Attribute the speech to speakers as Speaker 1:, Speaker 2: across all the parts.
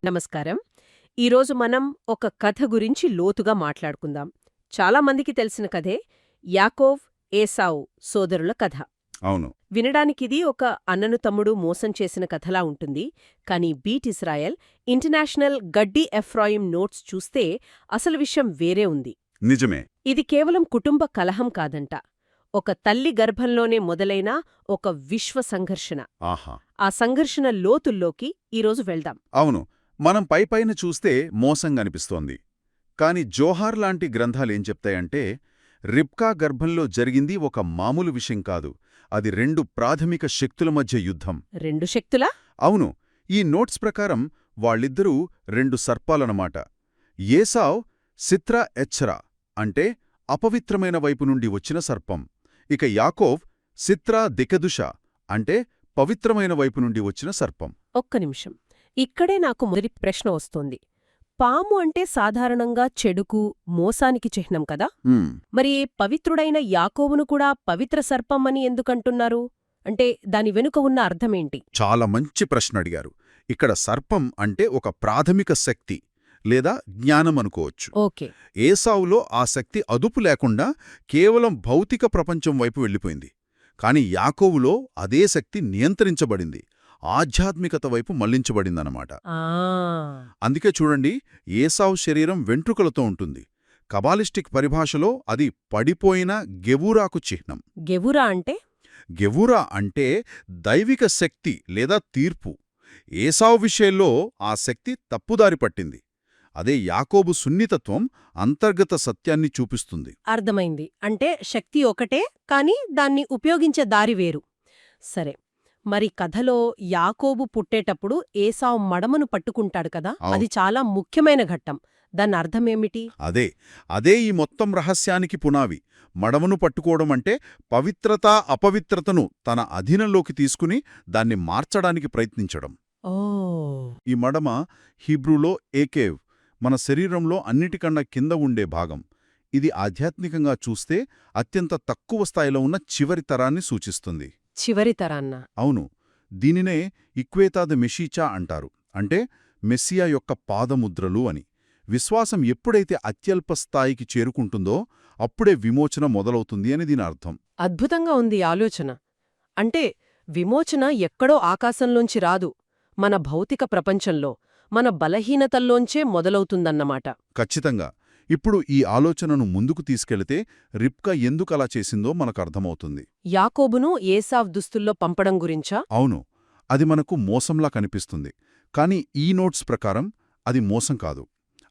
Speaker 1: నమస్కారం. ఈరోజు మనం ఒక కథ గురించి లోతుగా మాట్లాడుకుందాం. చాలా మందికి తెలిసిన కథే యాకోవ్, ఏసావు సోదరుల కథ.
Speaker 2: అవును.
Speaker 1: వినడానికిది ఒక అన్నను తమ్ముడు మోసం చేసిన కథలా ఉంటుంది. కానీ బీట్ ఇస్రాయెల్, ఇంటర్నేషనల్ గడ్డి ఎఫ్రాయిం నోట్స్ చూస్తే అసలు విషయం వేరే ఉంది.
Speaker 2: నిజమే.
Speaker 1: ఇది కేవలం కుటుంబ కలహం కాదంట. ఒక తల్లి గర్భంలోనే మొదలైన ఒక విశ్వ సంఘర్షణ.
Speaker 2: ఆహా.
Speaker 1: ఆ సంఘర్షణ లోతుల్లోకి ఈరోజు వెళ్దాం.
Speaker 2: అవును, మనం పైపైన చూస్తే మోసంగా అనిపిస్తోంది. కాని జోహార్ లాంటి గ్రంథాలేం చెప్తాయంటే రిబ్కా గర్భంలో జరిగింది ఒక మామూలు విషయం కాదు, అది రెండు ప్రాథమిక శక్తుల మధ్య యుద్ధం.
Speaker 1: రెండు శక్తులా?
Speaker 2: అవును. ఈ నోట్స్ ప్రకారం వాళ్ళిద్దరూ రెండు సర్పాలనమాట. ఏసావ్ సిత్రా ఎచ్రా అంటే అపవిత్రమైన వైపు నుండి వచ్చిన సర్పం. ఇక యాకోవ్ సిత్రా దికదుష అంటే పవిత్రమైన వైపు నుండి వచ్చిన సర్పం.
Speaker 1: ఒక్క నిమిషం, ఇక్కడే నాకు మొదటి ప్రశ్న వస్తోంది. పాము అంటే సాధారణంగా చెడుకు, మోసానికి చిహ్నం కదా. మరి పవిత్రుడైన యాకోబును కూడా పవిత్ర సర్పం అని ఎందుకంటున్నారు? అంటే దాని వెనుక ఉన్న అర్థమేంటి?
Speaker 2: చాలా మంచి ప్రశ్న అడిగారు. ఇక్కడ సర్పం అంటే ఒక ప్రాథమిక శక్తి లేదా జ్ఞానం అనుకోవచ్చు.
Speaker 1: ఓకే.
Speaker 2: ఏసావులో ఆ శక్తి అదుపు లేకుండా కేవలం భౌతిక ప్రపంచం వైపు వెళ్ళిపోయింది. కాని యాకోవులో అదే శక్తి నియంత్రించబడింది, ఆధ్యాత్మికత వైపు మళ్లించబడిందన్నమాట. అందుకే చూడండి, ఏసావు శరీరం వెంట్రుకలతో ఉంటుంది. కబాలిస్టిక్ పరిభాషలో అది పడిపోయిన గెవూరాకు చిహ్నం.
Speaker 1: గెవురా అంటే?
Speaker 2: గెవూరా అంటే దైవిక శక్తి లేదా తీర్పు. ఏసావు విషయంలో ఆ శక్తి తప్పుదారి పట్టింది. అదే యాకోబు సున్నితత్వం అంతర్గత సత్యాన్ని చూపిస్తుంది.
Speaker 1: అర్థమైంది. అంటే శక్తి ఒకటే, కాని దాన్ని ఉపయోగించే దారి వేరు. సరే, మరి కథలో యాకోబు పుట్టేటప్పుడు ఏసావు మడమను పట్టుకుంటాడు కదా, అది చాలా ముఖ్యమైన ఘట్టం. దాని అర్థమేమిటి?
Speaker 2: అదే ఈ మొత్తం రహస్యానికి పునావి. మడమను పట్టుకోవడం అంటే పవిత్రత అపవిత్రతను తన అధీనంలోకి తీసుకుని దాన్ని మార్చడానికి ప్రయత్నించడం. ఈ మడమ హీబ్రూలో ఏకేవ్, మన శరీరంలో అన్నిటికన్నా కింద ఉండే భాగం. ఇది ఆధ్యాత్మికంగా చూస్తే అత్యంత తక్కువ స్థాయిలో ఉన్న చివరి తరాన్ని సూచిస్తుంది.
Speaker 1: చివరి తరాన్న?
Speaker 2: అవును. దీనినే ఇక్వేతాద మెషీచా అంటారు. అంటే మెస్సియా యొక్క పాదముద్రలు అని. విశ్వాసం ఎప్పుడైతే అత్యల్ప స్థాయికి చేరుకుంటుందో అప్పుడే విమోచన మొదలవుతుంది అని దీని అర్థం.
Speaker 1: అద్భుతంగా ఉంది ఆలోచన. అంటే విమోచన ఎక్కడో ఆకాశంలోంచి రాదు, మన భౌతిక ప్రపంచంలో, మన బలహీనతల్లోంచే మొదలవుతుందన్నమాట.
Speaker 2: ఖచ్చితంగా. ఇప్పుడు ఈ ఆలోచనను ముందుకు తీసుకెళితే రిబ్కా ఎందుకలా చేసిందో మనకర్థమవుతుంది.
Speaker 1: యాకోబును ఏసావ్ దుస్తుల్లో పంపడం గురించా?
Speaker 2: అవును. అది మనకు మోసంలా కనిపిస్తుంది. కాని ఈ నోట్స్ ప్రకారం అది మోసం కాదు.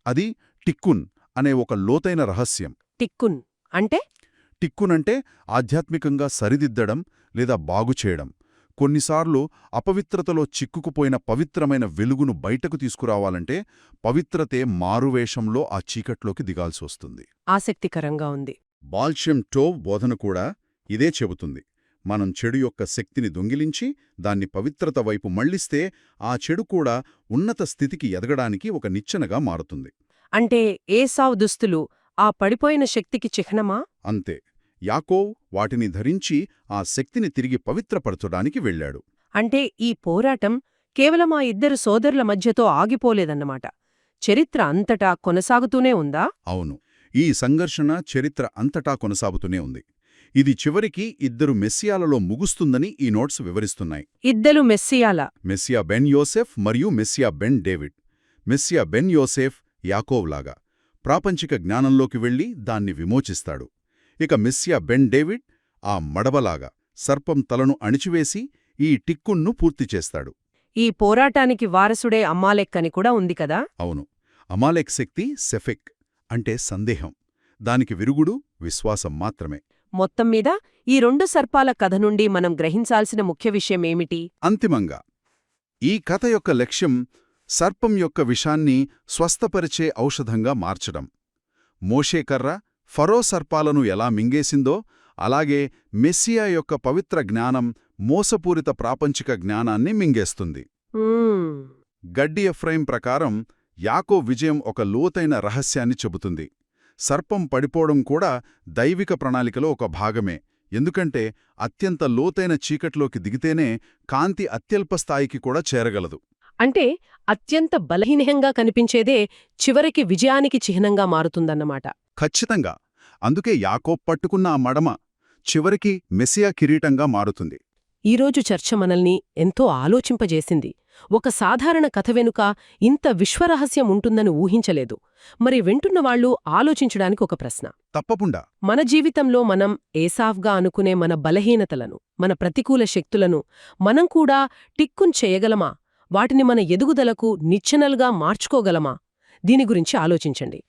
Speaker 2: అది టిక్కున్ అనే ఒక లోతైన రహస్యం.
Speaker 1: టిక్కున్ అంటే?
Speaker 2: టిక్కున్ అంటే ఆధ్యాత్మికంగా సరిదిద్దడం లేదా బాగుచేయడం. కొన్నిసార్లు అపవిత్రతలో చిక్కుకుపోయిన పవిత్రమైన వెలుగును బయటకు తీసుకురావాలంటే పవిత్రతే మారువేషంలో ఆ చీకట్లోకి దిగాల్సి వస్తుంది.
Speaker 1: ఆసక్తికరంగా ఉంది.
Speaker 2: బాల్షెం టోవ్ బోధన కూడా ఇదే చెబుతుంది. మనం చెడు యొక్క శక్తిని దొంగిలించి దాన్ని పవిత్రత వైపు మళ్లిస్తే ఆ చెడు కూడా ఉన్నత స్థితికి ఎదగడానికి ఒక నిచ్చెనగా మారుతుంది.
Speaker 1: అంటే ఏసావ్ దుస్తులు ఆ పడిపోయిన శక్తికి చిహ్నమా?
Speaker 2: అంతే. యాకోవ్ వాటిని ధరించి ఆ శక్తిని తిరిగి పవిత్రపరచడానికి వెళ్ళాడు.
Speaker 1: అంటే ఈ పోరాటం కేవలం ఆ ఇద్దరు సోదరుల మధ్యతో ఆగిపోలేదన్నమాట. చరిత్ర అంతటా కొనసాగుతూనే ఉందా?
Speaker 2: అవును. ఈ సంఘర్షణ చరిత్ర అంతటా కొనసాగుతూనే ఉంది. ఇది చివరికి ఇద్దరు మెస్సియాలలో ముగుస్తుందని ఈ నోట్స్ వివరిస్తున్నాయి.
Speaker 1: ఇద్దరు మెస్సియాల?
Speaker 2: మెస్సియా బెన్ యోసెఫ్ మరియు Messiah ben David. Messiah ben Yosef యాకోవ్లాగా ప్రాపంచిక జ్ఞానంలోకి వెళ్లి దాన్ని విమోచిస్తాడు. ఇక మెస్సియా బెన్ డేవిడ్ ఆ మడబలాగా సర్పం తలను అణిచివేసి ఈ టిక్కున్ను పూర్తి చేస్తాడు.
Speaker 1: ఈ పోరాటానికి వారసుడే అమాలెక్ అని కూడా ఉంది కదా?
Speaker 2: అవును. అమాలెక్ శక్తి సెఫెక్ అంటే సందేహం. దానికి విరుగుడు విశ్వాసం మాత్రమే.
Speaker 1: మొత్తం మీద ఈ రెండు సర్పాల కథ నుండి మనం గ్రహించాల్సిన ముఖ్య విషయమేమిటి?
Speaker 2: అంతిమంగా ఈ కథ యొక్క లక్ష్యం సర్పం యొక్క విషాన్ని స్వస్థపరిచే ఔషధంగా మార్చడం. మోషేకర్ర ఫరో సర్పాలను ఎలా మింగేసిందో అలాగే మెస్సియా యొక్క పవిత్ర జ్ఞానం మోసపూరిత ప్రాపంచిక జ్ఞానాన్ని మింగేస్తుంది. గడ్డి ఎఫ్రాయిం ప్రకారం యాకోబు విజయం ఒక లోతైన రహస్యాన్ని చెబుతుంది. సర్పం పడిపోవడం కూడా దైవిక ప్రణాళికలో ఒక భాగమే. ఎందుకంటే అత్యంత లోతైన చీకట్లోకి దిగితేనే కాంతి అత్యల్ప స్థాయికి కూడా చేరగలదు.
Speaker 1: అంటే అత్యంత బలహీనంగా కనిపించేదే చివరికి విజయానికి చిహ్నంగా మారుతుందన్నమాట.
Speaker 2: ఖచ్చితంగా. అందుకే యాకోబు పట్టుకున్న ఆ మడమ చివరికి మెస్సియా కిరీటంగా మారుతుంది.
Speaker 1: ఈరోజు చర్చ మనల్ని ఎంతో ఆలోచింపజేసింది. ఒక సాధారణ కథ వెనుక ఇంత విశ్వరహస్యం ఉంటుందని ఊహించలేదు. మరి వింటున్నవాళ్లు ఆలోచించడానికి ఒక ప్రశ్న.
Speaker 2: తప్పకుండా.
Speaker 1: మన జీవితంలో మనం ఏసావ్గా అనుకునే మన బలహీనతలను, మన ప్రతికూల శక్తులను మనం కూడా టిక్కున్ చేయగలమా? వాటిని మన ఎదుగుదలకు నిచ్చెనలుగా మార్చుకోగలమా? దీని గురించి ఆలోచించండి.